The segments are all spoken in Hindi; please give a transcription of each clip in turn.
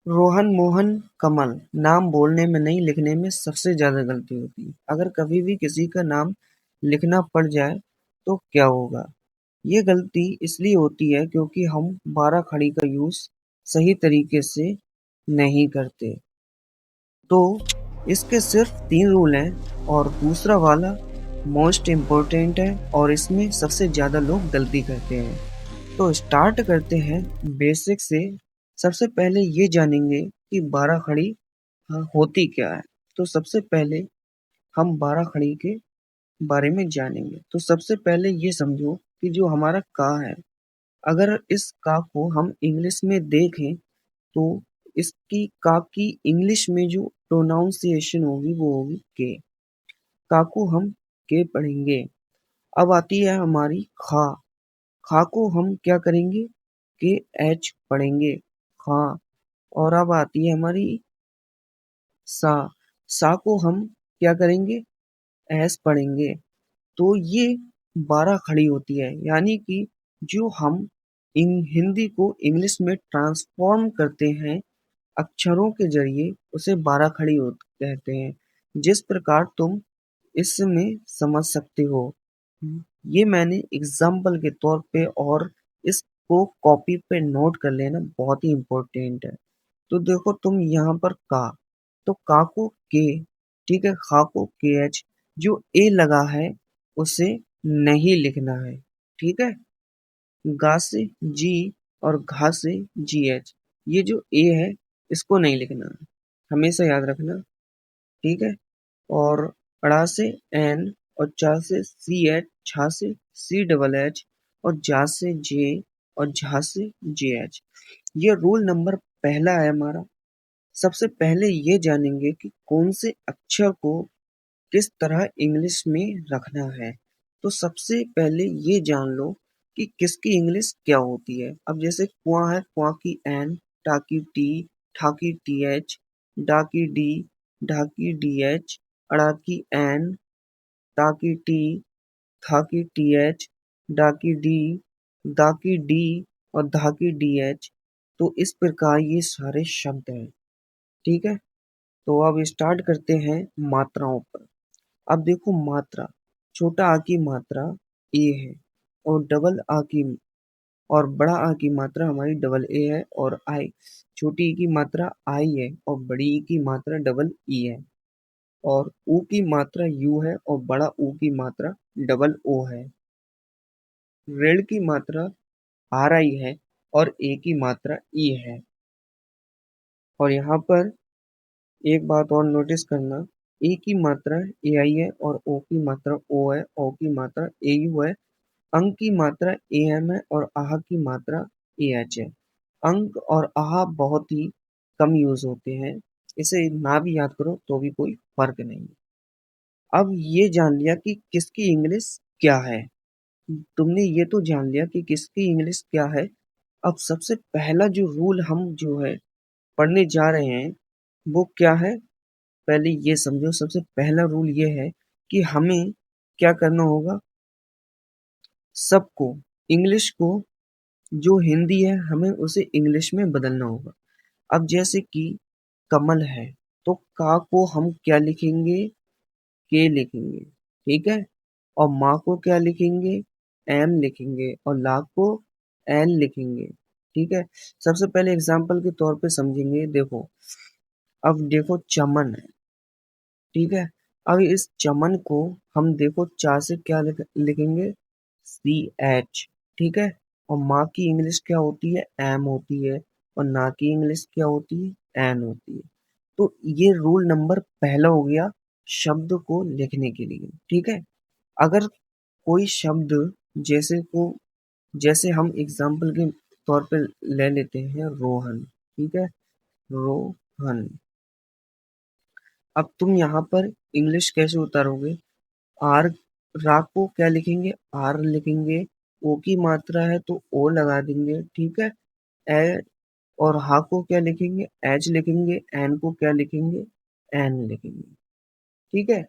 रोहन, मोहन, कमल नाम बोलने में नहीं लिखने में सबसे ज्यादा गलती होती है। अगर कभी भी किसी का नाम लिखना पड़ जाए तो क्या होगा? ये गलती इसलिए होती है क्योंकि हम बारह खड़ी का यूज सही तरीके से नहीं करते। तो इसके सिर्फ तीन रूल हैं और दूसरा वाला मोस्ट इम्पोर्टेंट है और इसमें सबसे ज्यादा लोग गलती करते हैं। तो स्टार्ट करते हैं बेसिक से। सबसे पहले ये जानेंगे कि बारह खड़ी होती क्या है। तो सबसे पहले हम बारह खड़ी के बारे में जानेंगे। तो सबसे पहले ये समझो कि जो हमारा का है, अगर इस का को हम इंग्लिश में देखें तो इसकी का की इंग्लिश में जो प्रोनाउंसिएशन होगी वो होगी के। का को हम के पढ़ेंगे। अब आती है हमारी खा। खा को हम क्या करेंगे? के एच पढ़ेंगे, खा। और अब आती है हमारी सा। सा को हम क्या करेंगे? एस पढ़ेंगे। तो ये बारह खड़ी होती है, यानी कि जो हम हिंदी को इंग्लिश में ट्रांसफॉर्म करते हैं अक्षरों के जरिए, उसे बारह खड़ी कहते हैं। जिस प्रकार तुम इसमें समझ सकते हो, ये मैंने एग्जाम्पल के तौर पे, और इसको कॉपी पे नोट कर लेना बहुत ही इम्पोर्टेंट है। तो देखो तुम यहाँ पर का, तो का को के, ठीक है, खा को के एच, जो ए लगा है उसे नहीं लिखना है, ठीक है। गा से जी और घा से जी एच, ये जो ए है इसको नहीं लिखना है, हमेशा याद रखना, ठीक है। और अड़ा से एन और चा से सी एच, छा से सी डबल एच और जा से जे और झा से जे एच। ये रूल नंबर पहला है हमारा। सबसे पहले ये जानेंगे कि कौन से अक्षर को किस तरह इंग्लिश में रखना है। तो सबसे पहले ये जान लो कि किसकी इंग्लिश क्या होती है। अब जैसे कुआं है, कुआं की एन, टा की टी, ठा की टी एच, डा की डी, ढा की डी एच, अड़ा की एन, ता की टी, था की टी एच, डा की डी, दा की डी और धा की डी एच। तो इस प्रकार ये सारे शब्द हैं, ठीक है। तो अब स्टार्ट करते हैं मात्राओं पर। अब देखो मात्रा, छोटा आ की मात्रा ए है और डबल आ की और बड़ा आ की मात्रा हमारी डबल ए है और आई। छोटी ई की मात्रा आई है और बड़ी ई की मात्रा डबल ई है। और ऊ की मात्रा यू है और बड़ा ऊ की मात्रा डबल ओ है। ऋण की मात्रा आर आई है और ए की मात्रा ई है। और यहाँ पर एक बात और नोटिस करना, ए की मात्रा ए आई है और ओ की मात्रा ओ है, ओ की मात्रा ए यू है। अंक की मात्रा ए एम है और आह की मात्रा ए एच है। अंक और आह बहुत ही कम यूज होते हैं, इसे ना भी याद करो तो भी कोई फर्क नहीं। अब ये जान लिया कि किसकी इंग्लिश क्या है। तुमने ये तो जान लिया कि किसकी इंग्लिश क्या है। अब सबसे पहला जो रूल हम जो है पढ़ने जा रहे हैं वो क्या है? पहले ये समझो, सबसे पहला रूल ये है कि हमें क्या करना होगा? सबको, इंग्लिश को, जो हिंदी है हमें उसे इंग्लिश में बदलना होगा। अब जैसे कि कमल है, तो का को हम क्या लिखेंगे? के लिखेंगे, ठीक है। और माँ को क्या लिखेंगे? एम लिखेंगे और ला को एल लिखेंगे, ठीक है। सबसे पहले एग्जाम्पल के तौर पे समझेंगे। देखो, अब देखो चमन है, ठीक है। अब इस चमन को हम देखो चा से क्या लिखेंगे? सी एच, ठीक है। और माँ की इंग्लिश क्या होती है? एम होती है। और ना की इंग्लिश क्या होती है? एन होती है। तो ये रूल नंबर पहला हो गया शब्द को लिखने के लिए, ठीक है। अगर कोई शब्द, जैसे को जैसे हम एग्जाम्पल के तौर पे ले लेते हैं रोहन, ठीक है, रोहन। अब तुम यहाँ पर इंग्लिश कैसे उतारोगे? आर, रा को क्या लिखेंगे? आर लिखेंगे। ओ की मात्रा है तो ओ लगा देंगे, ठीक है। ए, और हा को क्या लिखेंगे? एच लिखेंगे। एन को क्या लिखेंगे? एन लिखेंगे, ठीक है।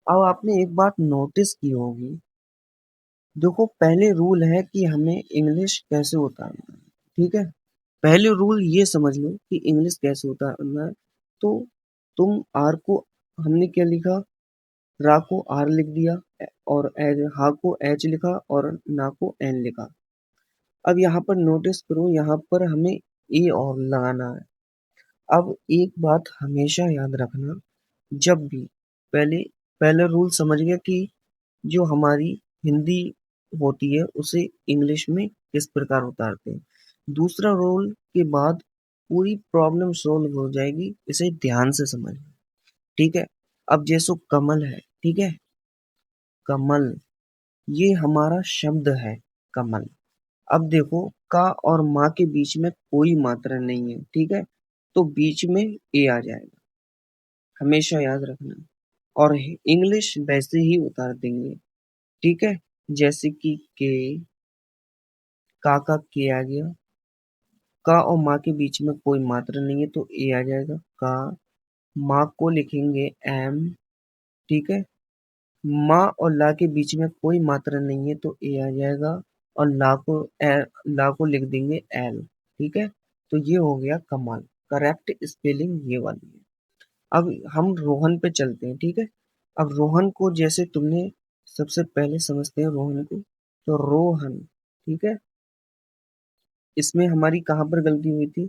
अब आपने एक बात नोटिस की होगी। देखो, पहले रूल है कि हमें इंग्लिश कैसे उतारना है, ठीक है। पहले रूल ये समझ लो कि इंग्लिश कैसे उतारना है। तो तुम आर को, हमने क्या लिखा, रा को आर लिख दिया, और हा को एच लिखा और ना को एन लिखा। अब यहाँ पर नोटिस करो, यहाँ पर हमें ए और लगाना है। अब एक बात हमेशा याद रखना, जब भी पहले पहला रूल समझ गया कि जो हमारी हिंदी होती है उसे इंग्लिश में किस प्रकार उतारते हैं। दूसरा रूल के बाद पूरी प्रॉब्लम सॉल्व हो जाएगी, इसे ध्यान से समझना। ठीक है। अब जैसो कमल है, ठीक है, कमल, ये हमारा शब्द है, कमल। अब देखो, का और माँ के बीच में कोई मात्रा नहीं है, ठीक है, तो बीच में ए आ जाएगा, हमेशा याद रखना। और इंग्लिश वैसे ही उतार देंगे, ठीक है, जैसे कि के, का के आ गया, का और माँ के बीच में कोई मात्रा नहीं है तो ए आ जाएगा, का। माँ को लिखेंगे एम, ठीक है, माँ और ला के बीच में कोई मात्रा नहीं है तो ए आ जाएगा, और ला को लिख देंगे एल, ठीक है। तो ये हो गया कमाल। करेक्ट स्पेलिंग ये वाली है। अब हम रोहन पे चलते हैं, ठीक है। अब रोहन को जैसे तुमने, सबसे पहले समझते हैं रोहन को, तो रोहन, ठीक है। इसमें हमारी कहाँ पर गलती हुई थी,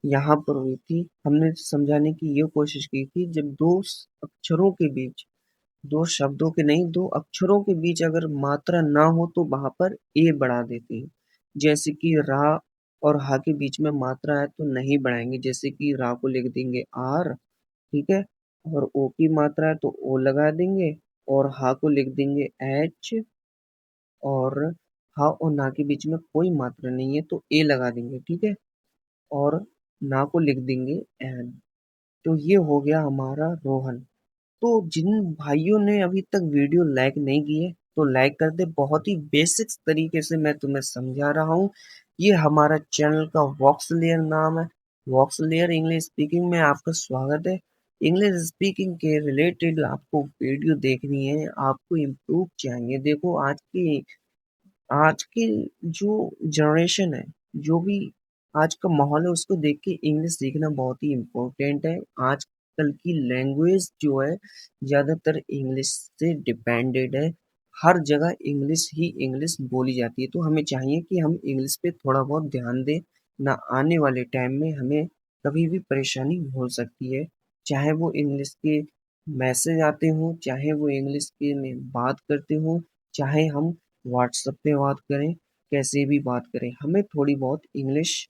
यहाँ पर हुई थी। हमने समझाने की ये कोशिश की थी, जब दो अक्षरों के बीच, दो शब्दों के नहीं, दो अक्षरों के बीच अगर मात्रा ना हो तो वहां पर ए बढ़ा देते हैं। जैसे कि रा और हा के बीच में मात्रा है तो नहीं बढ़ाएंगे, जैसे कि रा को लिख देंगे आर, ठीक है, और ओ की मात्रा है तो ओ लगा देंगे, और हा को लिख देंगे एच, और हा और ना के बीच में कोई मात्रा नहीं है तो ए लगा देंगे, ठीक है, और ना को लिख देंगे एन। तो ये हो गया हमारा रोहन। तो जिन भाइयों ने अभी तक वीडियो लाइक नहीं की है तो लाइक कर दे। बहुत ही बेसिक तरीके से मैं तुम्हें समझा रहा हूँ। ये हमारा चैनल का वॉक्सलेयर नाम है। वॉक्सलेयर इंग्लिश स्पीकिंग में आपका स्वागत है। इंग्लिश स्पीकिंग के रिलेटेड आपको वीडियो देखनी है, आपको इम्प्रूव चाहिए। देखो, आज की जो जनरेशन है, जो भी आज का माहौल है, उसको देख के इंग्लिश सीखना बहुत ही इम्पोर्टेंट है। आजकल की लैंग्वेज जो है ज़्यादातर इंग्लिश से डिपेंडेड है। हर जगह इंग्लिश ही इंग्लिश बोली जाती है, तो हमें चाहिए कि हम इंग्लिश पे थोड़ा बहुत ध्यान दें, ना आने वाले टाइम में हमें कभी भी परेशानी हो सकती है। चाहे वो इंग्लिश के मैसेज आते हों, चाहे वो इंग्लिश के में बात करते हों, चाहे हम व्हाट्सएप पे बात करें, कैसे भी बात करें, हमें थोड़ी बहुत इंग्लिश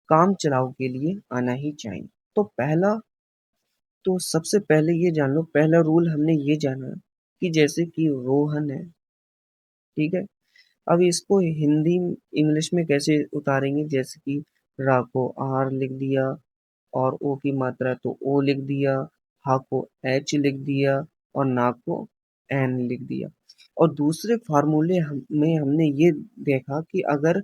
काम चलाओ के लिए आना ही चाहिए। तो तो सबसे पहले ये जान लो, पहला रूल हमने ये जाना कि जैसे कि रोहन है, ठीक है, अब इसको हिंदी इंग्लिश में कैसे उतारेंगे, जैसे कि रा को आर लिख दिया, और ओ की मात्रा तो ओ लिख दिया, हा को एच लिख दिया, और ना को एन लिख दिया। और दूसरे फार्मूले में हमने ये देखा कि अगर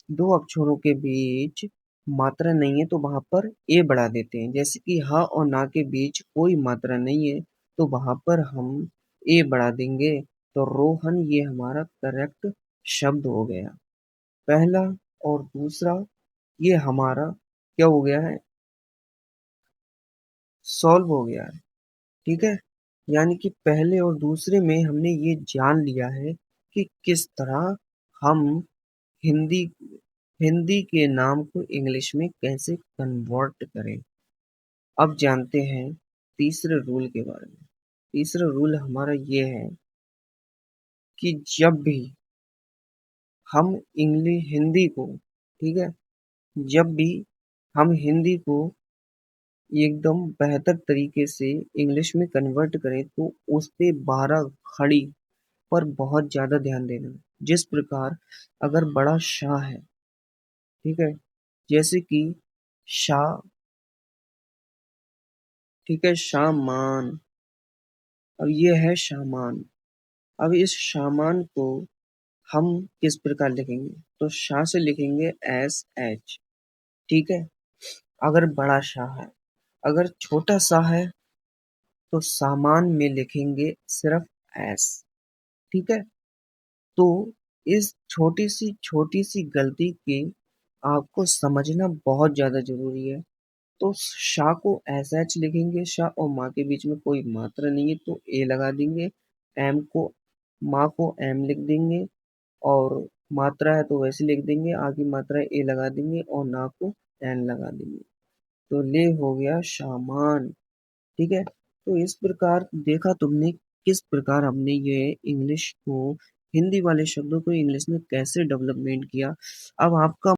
दो अक्षरों के बीच मात्रा नहीं है तो वहां पर ए बढ़ा देते हैं। जैसे कि हा और ना के बीच कोई मात्रा नहीं है तो वहां पर हम ए बढ़ा देंगे। तो रोहन ये हमारा करेक्ट शब्द हो गया, पहला। और दूसरा, ये हमारा क्या हो गया है, सॉल्व हो गया है, ठीक है। यानी कि पहले और दूसरे में हमने ये जान लिया है कि किस तरह हम हिंदी हिंदी के नाम को इंग्लिश में कैसे कन्वर्ट करें। अब जानते हैं तीसरे रूल के बारे में। तीसरा रूल हमारा ये है कि जब भी हम इंग्लिश हिंदी को, ठीक है, जब भी हम हिंदी को एकदम बेहतर तरीके से इंग्लिश में कन्वर्ट करें तो उस पे 12 खड़ी पर बहुत ज्यादा ध्यान देना है। जिस प्रकार अगर बड़ा शाह है, ठीक है, जैसे कि शाह, ठीक है, शामान। अब ये है शामान। अब इस शामान को हम किस प्रकार लिखेंगे, तो शाह से लिखेंगे एस एच, ठीक है, अगर बड़ा शाह है। अगर छोटा सा है तो सामान में लिखेंगे सिर्फ एस, ठीक है। तो इस छोटी सी गलती के आपको समझना बहुत ज़्यादा ज़रूरी है। तो शाह को एस एच लिखेंगे, शाह और माँ के बीच में कोई मात्रा नहीं है तो ए लगा देंगे। एम को माँ को एम लिख देंगे और मात्रा है तो वैसे लिख देंगे, आगे मात्रा ए लगा देंगे और ना को एन लगा देंगे। तो ले हो गया शामान। ठीक है, तो इस प्रकार देखा तुमने किस प्रकार हमने ये इंग्लिश को, हिंदी वाले शब्दों को इंग्लिश में कैसे डेवलपमेंट किया। अब आपका